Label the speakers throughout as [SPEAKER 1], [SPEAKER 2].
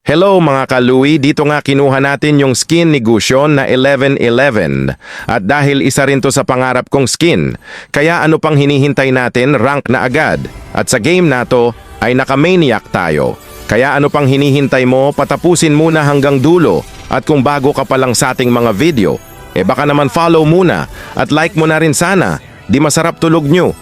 [SPEAKER 1] Hello mga kaluwi, dito nga kinuha natin yung skin ni Gusion na 1111. At dahil isa rin to sa pangarap kong skin, kaya ano pang hinihintay natin, rank na agad. At sa game na to ay naka-maniac tayo. Kaya ano pang hinihintay mo, patapusin muna hanggang dulo. At kung bago ka pa lang sa ating mga video, baka naman follow muna at like mo na rin sana. Di masarap tulog nyo.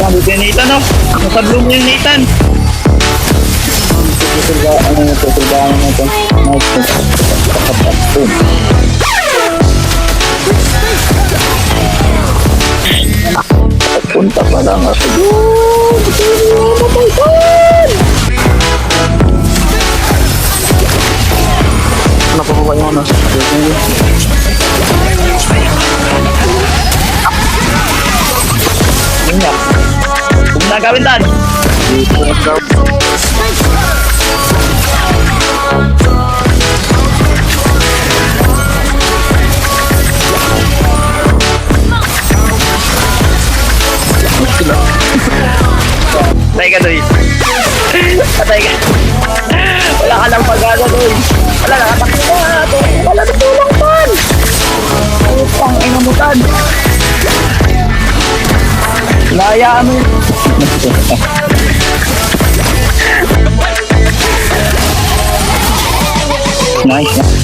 [SPEAKER 2] Sabi ni Nathan, no? Nasablong niya yung Nathan. Tutulbahan natin. Punta pa lang ako doon. Nakukuha yung ano. Minyak. Huwag na gawin tan. Patay ka doy. Patay ka. Wala ka lang pag-aga doy. Wala nakatakbo ka. Wala natulong tan. Putang ina mo tan. Layaan mo. Nice.